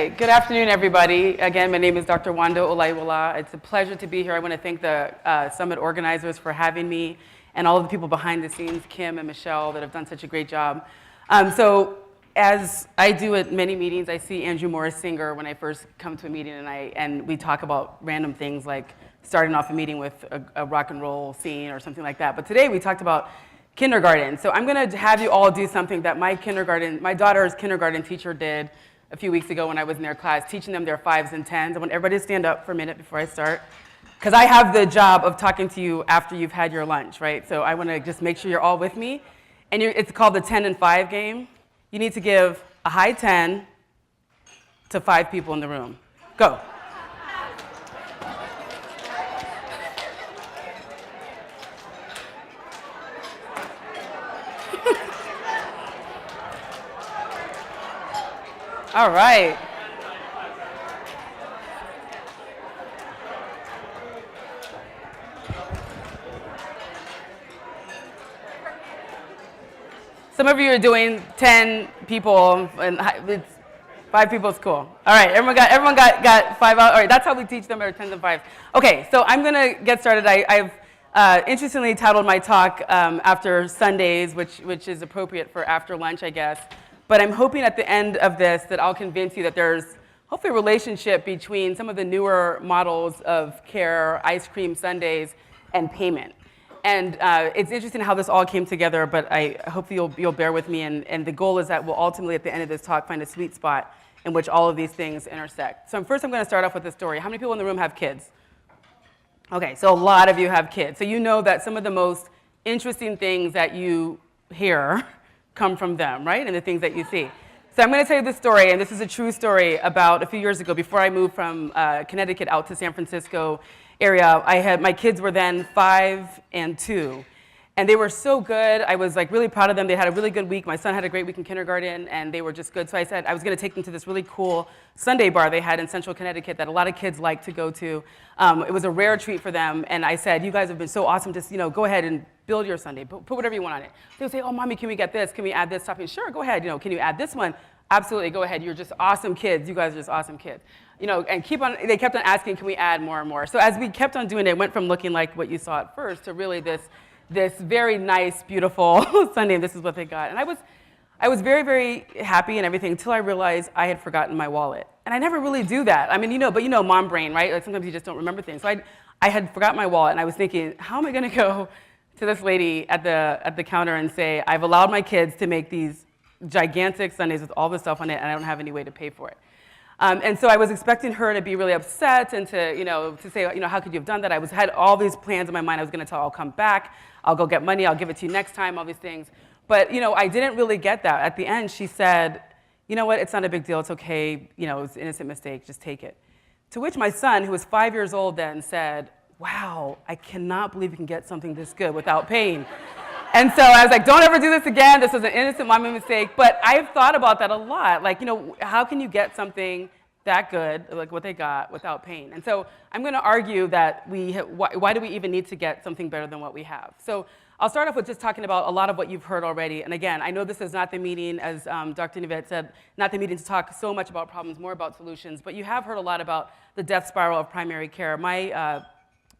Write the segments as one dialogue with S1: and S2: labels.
S1: right, good afternoon, everybody. Again, my name is Dr. Nwando Olayiwola. It's a pleasure to be here. I want to thank the summit organizers for having me and all of the people behind the scenes, Kim and Michelle, that have done such a great job. So as I do at many meetings, I see Andrew Morris Singer when I first come to a meeting, and we talk about random things like starting off a meeting with a rock and roll scene or something like that. But today we talked about kindergarten. So I'm going to have you all do something that my daughter's kindergarten teacher did a few weeks ago when I was in their class, teaching them their 5s and 10s. I want everybody to stand up for a minute before I start, because I have the job of talking to you after you've had your lunch, right? So I want to just make sure you're all with me. And it's called the 10 and 5 game. You need to give a high 10 to 5 people in the room. Go. All right. Some of you are doing 10 people, and 5 people is cool. All right, everyone got 5 out. All right, that's how we teach them our 10s and 5s. Okay, so I'm going to get started. I've interestingly titled my talk after Sundaes, which is appropriate for after lunch, I guess. But I'm hoping at the end of this that I'll convince you that there's hopefully a relationship between some of the newer models of care, ice cream sundaes, and payment. And it's interesting how this all came together, but I hope you'll bear with me. And the goal is that we'll ultimately, at the end of this talk, find a sweet spot in which all of these things intersect. So first I'm going to start off with a story. How many people in the room have kids? Okay, so a lot of you have kids. So you know that some of the most interesting things that you hear come from them, right? And the things that you see. So I'm going to tell you this story, and this is a true story about a few years ago, before I moved from Connecticut out to San Francisco area. My kids were then 5 and 2, and they were so good. I was like really proud of them. They had a really good week. My son had a great week in kindergarten, and they were just good. So I said I was going to take them to this really cool Sunday bar they had in Central Connecticut that a lot of kids like to go to. It was a rare treat for them, and I said, you guys have been so awesome. Just go ahead and build your Sunday. Put whatever you want on it. They would say, oh, mommy, can we get this? Can we add this topping? Sure, go ahead. Can you add this one? Absolutely, go ahead. You're just awesome kids. You guys are just awesome kids. And they kept on asking, can we add more and more? So as we kept on doing it, it went from looking like what you saw at first to really this very nice, beautiful Sunday, and this is what they got. And I was very, very happy and everything until I realized I had forgotten my wallet. And I never really do that. I mean, but mom brain, right? Like sometimes you just don't remember things. So I had forgotten my wallet, and I was thinking, how am I going to go to this lady at the counter and say, I've allowed my kids to make these gigantic sundaes with all this stuff on it, and I don't have any way to pay for it. And so I was expecting her to be really upset and to say, how could you have done that? I had all these plans in my mind. I was going to tell her, I'll come back, I'll go get money, I'll give it to you next time, all these things. But I didn't really get that. At the end, she said, you know what, it's not a big deal, it's okay, it was an innocent mistake, just take it. To which my son, who was 5 years old then, said, wow, I cannot believe you can get something this good without paying. And so I was like, don't ever do this again. This was an innocent mommy mistake. But I've thought about that a lot. Like, how can you get something that good, like what they got, without pain? And so I'm going to argue that why do we even need to get something better than what we have? So I'll start off with just talking about a lot of what you've heard already. And again, I know this is not the meeting, as Dr. Nivette said, not the meeting to talk so much about problems, more about solutions. But you have heard a lot about the death spiral of primary care.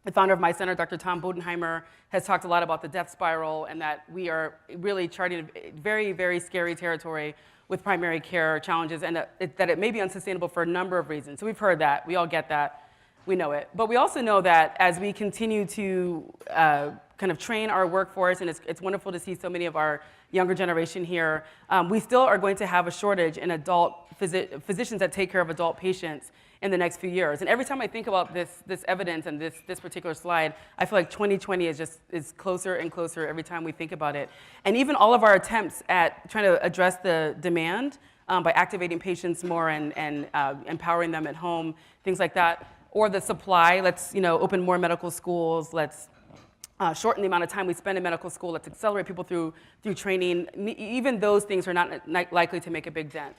S1: The founder of my center, Dr. Tom Bodenheimer, has talked a lot about the death spiral and that we are really charting a very, very scary territory with primary care challenges, and that it may be unsustainable for a number of reasons. So we've heard that. We all get that. We know it. But we also know that as we continue to kind of train our workforce, and it's wonderful to see so many of our younger generation here, we still are going to have a shortage in adult physicians that take care of adult patients in the next few years. And every time I think about this evidence and this particular slide, I feel like 2020 is closer and closer every time we think about it. And even all of our attempts at trying to address the demand by activating patients more and empowering them at home, things like that, or the supply, let's open more medical schools, let's shorten the amount of time we spend in medical school, let's accelerate people through training. Even those things are not likely to make a big dent.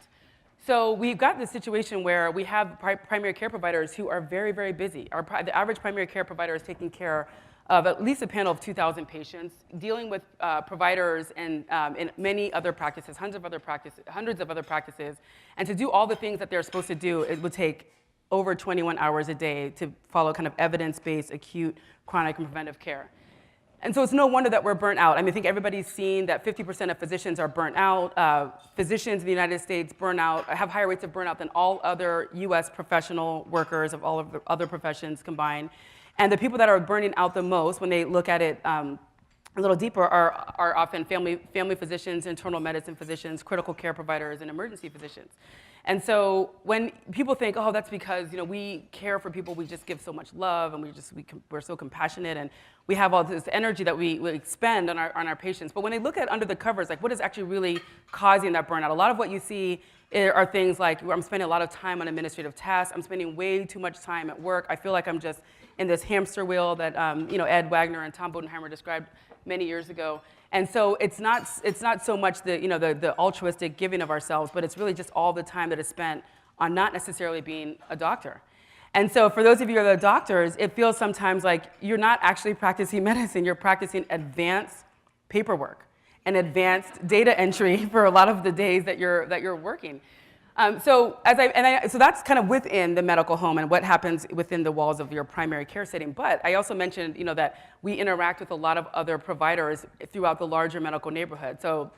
S1: So we've got this situation where we have primary care providers who are very, very busy. The average primary care provider is taking care of at least a panel of 2,000 patients, dealing with providers and in many other practices, hundreds of other practices, and to do all the things that they're supposed to do, it would take over 21 hours a day to follow kind of evidence-based, acute, chronic, and preventive care. And so it's no wonder that we're burnt out. I mean, I think everybody's seen that 50% of physicians are burnt out. Physicians in the United States have higher rates of burnout than all other US professional workers of all of the other professions combined. And the people that are burning out the most, when they look at it a little deeper, are often family physicians, internal medicine physicians, critical care providers, and emergency physicians. And so when people think, oh, that's because we care for people, we just give so much love, and we're so compassionate, and we have all this energy that we expend on our patients. But when they look at under the covers, like what is actually really causing that burnout, a lot of what you see are things like I'm spending a lot of time on administrative tasks, I'm spending way too much time at work, I feel like I'm just in this hamster wheel that Ed Wagner and Tom Bodenheimer described many years ago. And so it's not so much the altruistic giving of ourselves, but it's really just all the time that is spent on not necessarily being a doctor. And so for those of you who are the doctors, it feels sometimes like you're not actually practicing medicine, you're practicing advanced paperwork and advanced data entry for a lot of the days that you're working. So that's kind of within the medical home and what happens within the walls of your primary care setting. But I also mentioned, that we interact with a lot of other providers throughout the larger medical neighborhood. So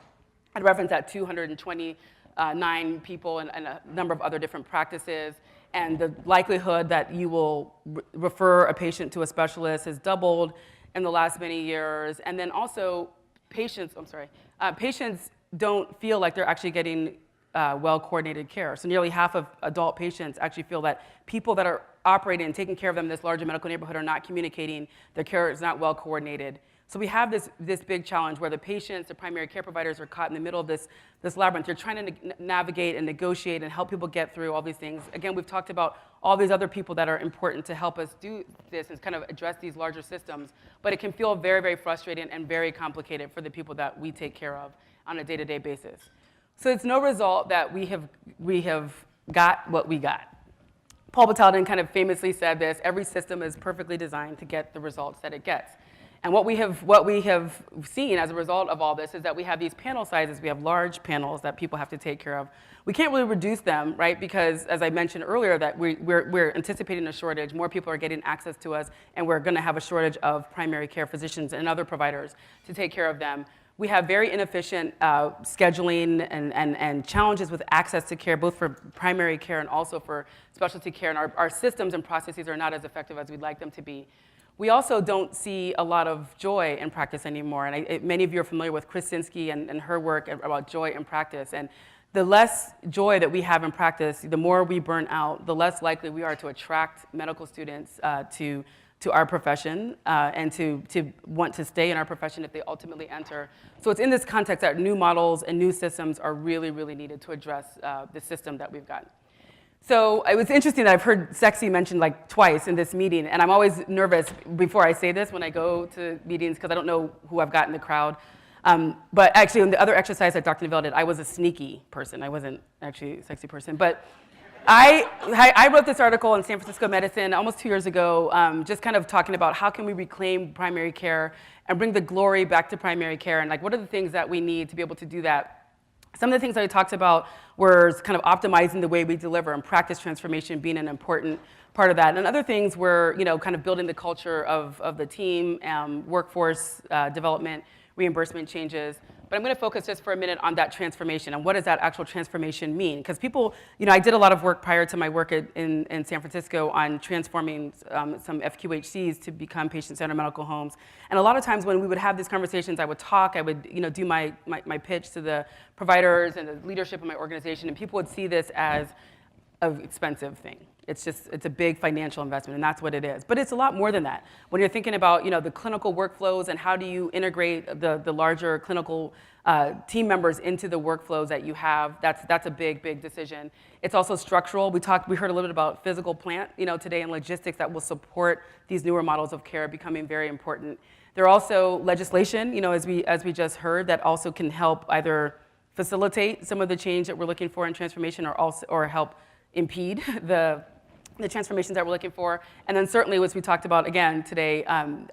S1: I'd reference that 229 people and a number of other different practices. And the likelihood that you will refer a patient to a specialist has doubled in the last many years. And then also patients don't feel like they're actually getting well-coordinated care. So nearly half of adult patients actually feel that people that are operating and taking care of them in this larger medical neighborhood are not communicating, their care is not well-coordinated. So we have this big challenge where the patients, the primary care providers are caught in the middle of this labyrinth. You're trying to navigate and negotiate and help people get through all these things. Again, we've talked about all these other people that are important to help us do this and kind of address these larger systems, but it can feel very, very frustrating and very complicated for the people that we take care of on a day-to-day basis. So it's no result that we have got what we got. Paul Batalden kind of famously said this: every system is perfectly designed to get the results that it gets. And what we have seen as a result of all this is that we have these panel sizes, we have large panels that people have to take care of. We can't really reduce them, right? Because as I mentioned earlier, that we're anticipating a shortage, more people are getting access to us, and we're gonna have a shortage of primary care physicians and other providers to take care of them. We have very inefficient scheduling and challenges with access to care, both for primary care and also for specialty care, and our systems and processes are not as effective as we'd like them to be. We also don't see a lot of joy in practice anymore, and many of you are familiar with Krasinski and her work about joy in practice. And the less joy that we have in practice, the more we burn out, the less likely we are to attract medical students to our profession and to want to stay in our profession if they ultimately enter. So it's in this context that new models and new systems are really, really needed to address the system that we've got. So it was interesting that I've heard sexy mentioned like twice in this meeting, and I'm always nervous before I say this when I go to meetings because I don't know who I've got in the crowd. But actually, in the other exercise that Dr. Neville did, I was a sneaky person. I wasn't actually a sexy person. But I wrote this article in San Francisco Medicine almost 2 years ago, just kind of talking about how can we reclaim primary care and bring the glory back to primary care, and like what are the things that we need to be able to do that. Some of the things that I talked about were kind of optimizing the way we deliver and practice transformation being an important part of that. And other things were, kind of building the culture of the team, workforce development, reimbursement changes. But I'm going to focus just for a minute on that transformation and what does that actual transformation mean? Because people, I did a lot of work prior to my work in San Francisco on transforming some FQHCs to become patient-centered medical homes. And a lot of times when we would have these conversations, I would talk, I would do my pitch to the providers and the leadership of my organization, and people would see this as an expensive thing. It's a big financial investment, and that's what it is. But it's a lot more than that. When you're thinking about, the clinical workflows and how do you integrate the larger clinical team members into the workflows that you have, that's a big, big decision. It's also structural. We heard a little bit about physical plant, today, and logistics that will support these newer models of care becoming very important. There are also legislation, as we just heard, that also can help either facilitate some of the change that we're looking for in transformation, or help impede the the transformations that we're looking for, and then certainly, as we talked about again today,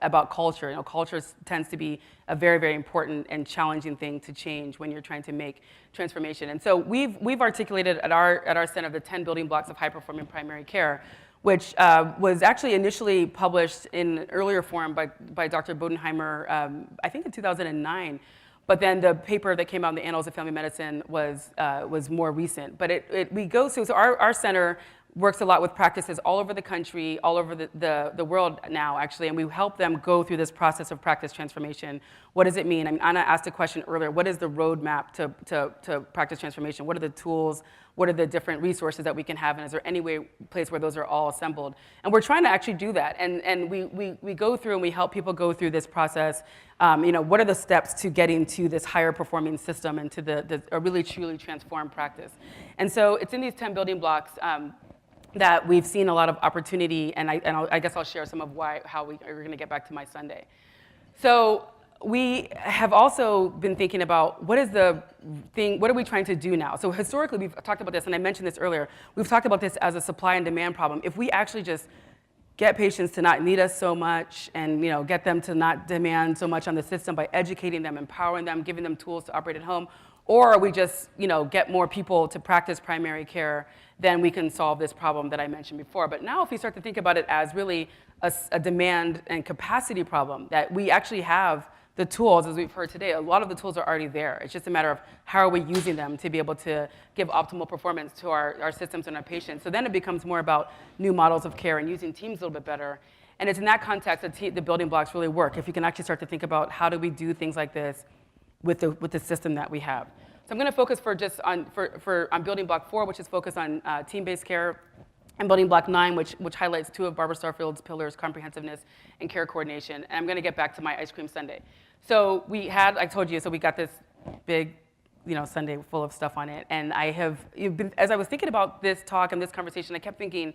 S1: about culture. You know, culture tends to be a very, very important and challenging thing to change when you're trying to make transformation. And so we've articulated at our center the 10 building blocks of high-performing primary care, which was actually initially published in an earlier form by Dr. Bodenheimer, I think in 2009. But then the paper that came out in the Annals of Family Medicine was more recent. But we go through, so our center works a lot with practices all over the country, all over the world now, actually, and we help them go through this process of practice transformation. What does it mean? I mean, Anna asked a question earlier, what is the roadmap to practice transformation? What are the tools? What are the different resources that we can have? And is there any place where those are all assembled? And we're trying to actually do that. And we go through and we help people go through this process. You know, what are the steps to getting to this higher performing system and to a really truly transformed practice? And so it's in these 10 building blocks that we've seen a lot of opportunity, and I guess I'll share some of how we're going to get back to my Sunday. So we have also been thinking about what are we trying to do now? So historically, we've talked about this, and I mentioned this earlier, we've talked about this as a supply and demand problem. If we actually just get patients to not need us so much and get them to not demand so much on the system by educating them, empowering them, giving them tools to operate at home, or we just get more people to practice primary care, then we can solve this problem that I mentioned before. But now if we start to think about it as really a demand and capacity problem, that we actually have the tools, as we've heard today, a lot of the tools are already there. It's just a matter of how are we using them to be able to give optimal performance to our systems and our patients. So then it becomes more about new models of care and using teams a little bit better. And it's in that context that the building blocks really work. If you can actually start to think about how do we do things like this with the system that we have. So I'm going to focus on building block 4, which is focused on team-based care, and building block 9, which highlights 2 of Barbara Starfield's pillars, comprehensiveness and care coordination. And I'm going to get back to my ice cream sundae. So I told you, so we got this big, sundae full of stuff on it. And as I was thinking about this talk and this conversation, I kept thinking,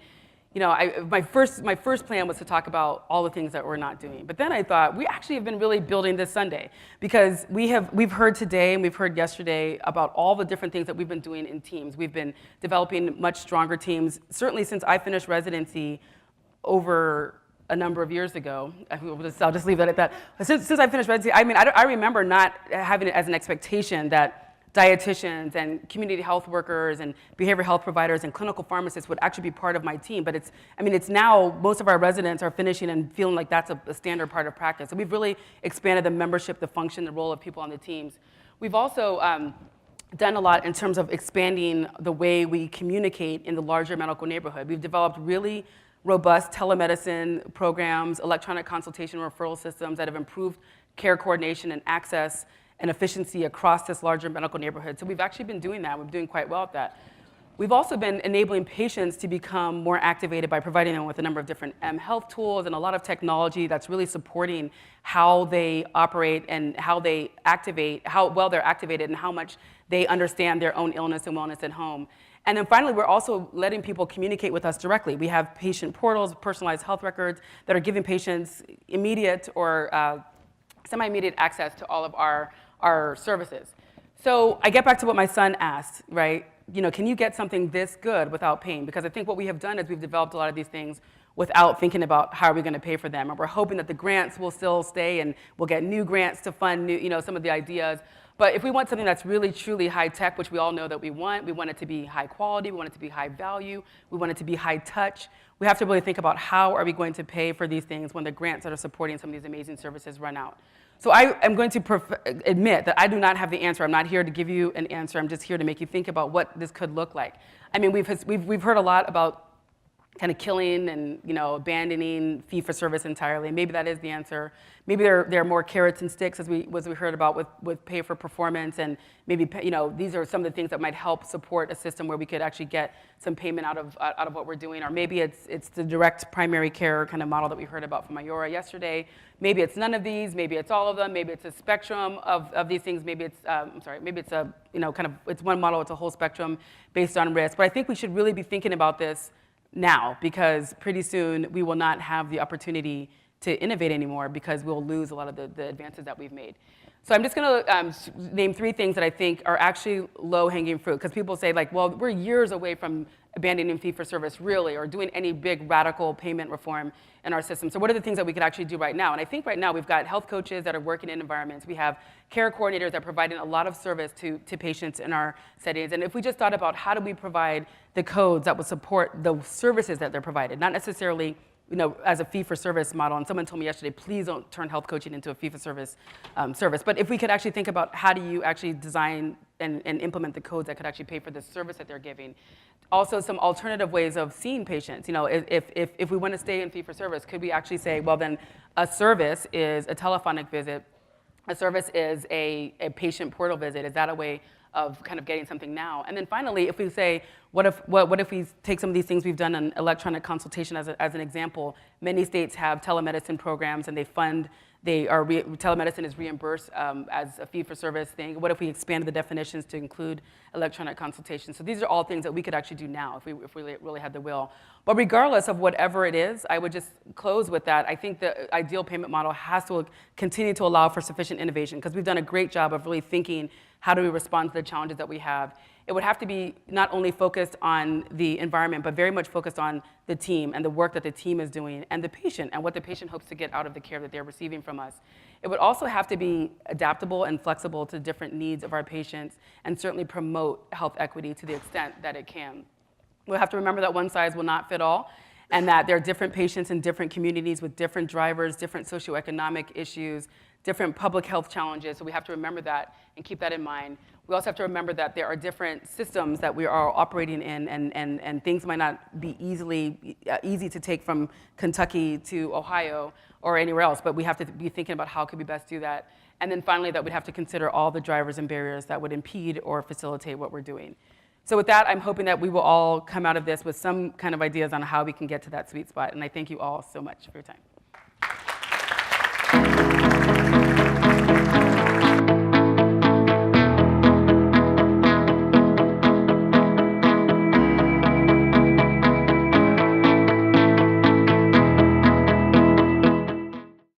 S1: my first plan was to talk about all the things that we're not doing. But then I thought, we actually have been really building this sundae, because we've heard today and we've heard yesterday about all the different things that we've been doing in teams. We've been developing much stronger teams, certainly since I finished residency over a number of years ago. I'll just leave that at that. Since I finished residency, I remember not having it as an expectation that dietitians and community health workers and behavioral health providers and clinical pharmacists would actually be part of my team. But it's now, most of our residents are finishing and feeling like that's a standard part of practice. So we've really expanded the membership, the function, the role of people on the teams. We've also done a lot in terms of expanding the way we communicate in the larger medical neighborhood. We've developed really robust telemedicine programs, electronic consultation referral systems that have improved care coordination and access and efficiency across this larger medical neighborhood. So we've actually been doing that. We're doing quite well at that. We've also been enabling patients to become more activated by providing them with a number of different health tools and a lot of technology that's really supporting how they operate and how they activate, how well they're activated and how much they understand their own illness and wellness at home. And then finally, we're also letting people communicate with us directly. We have patient portals, personalized health records that are giving patients immediate or semi-immediate access to all of our services. So I get back to what my son asked, right? Can you get something this good without paying? Because I think what we have done is we've developed a lot of these things without thinking about how are we going to pay for them. And we're hoping that the grants will still stay and we'll get new grants to fund new, some of the ideas. But if we want something that's really, truly high tech, which we all know that we want it to be high quality, we want it to be high value, we want it to be high touch, we have to really think about how are we going to pay for these things when the grants that are supporting some of these amazing services run out. So I am going to admit that I do not have the answer. I'm not here to give you an answer. I'm just here to make you think about what this could look like. I mean, we've heard a lot about kind of killing and abandoning fee-for-service entirely. Maybe that is the answer. Maybe there are more carrots and sticks, as we heard about with pay for performance, and maybe these are some of the things that might help support a system where we could actually get some payment out of what we're doing. Or maybe it's the direct primary care kind of model that we heard about from Mayora yesterday. Maybe it's none of these. Maybe it's all of them. Maybe it's a spectrum of these things. Maybe it's maybe it's a it's one model. It's a whole spectrum based on risk. But I think we should really be thinking about this now, because pretty soon we will not have the opportunity to innovate anymore because we'll lose a lot of the advances that we've made. So I'm just going to name 3 things that I think are actually low-hanging fruit, because people say, like, well, we're years away from abandoning fee-for-service, really, or doing any big radical payment reform in our system. So what are the things that we could actually do right now? And I think right now we've got health coaches that are working in environments. We have care coordinators that are providing a lot of service to patients in our settings. And if we just thought about how do we provide the codes that will support the services that they're provided, not necessarily as a fee-for-service model. And someone told me yesterday, please don't turn health coaching into a fee-for-service service. But if we could actually think about how do you actually design and implement the codes that could actually pay for the service that they're giving. Also, some alternative ways of seeing patients. If we want to stay in fee-for-service, could we actually say, well, then a service is a telephonic visit, a service is a patient portal visit. Is that a way of kind of getting something now? And then finally, if we say, what if we take some of these things we've done on electronic consultation as an example? Many states have telemedicine programs, and telemedicine is reimbursed as a fee-for-service thing. What if we expanded the definitions to include electronic consultation? So these are all things that we could actually do now if we really had the will. But regardless of whatever it is, I would just close with that. I think the ideal payment model has to continue to allow for sufficient innovation, because we've done a great job of really thinking, how do we respond to the challenges that we have? It would have to be not only focused on the environment, but very much focused on the team and the work that the team is doing, and the patient, and what the patient hopes to get out of the care that they're receiving from us. It would also have to be adaptable and flexible to different needs of our patients, and certainly promote health equity to the extent that it can. We'll have to remember that one size will not fit all, and that there are different patients in different communities with different drivers, different socioeconomic issues, different public health challenges. So we have to remember that and keep that in mind. We also have to remember that there are different systems that we are operating in, and things might not be easy to take from Kentucky to Ohio or anywhere else, but we have to be thinking about how could we best do that. And then finally, that we'd have to consider all the drivers and barriers that would impede or facilitate what we're doing. So with that, I'm hoping that we will all come out of this with some kind of ideas on how we can get to that sweet spot. And I thank you all so much for your time.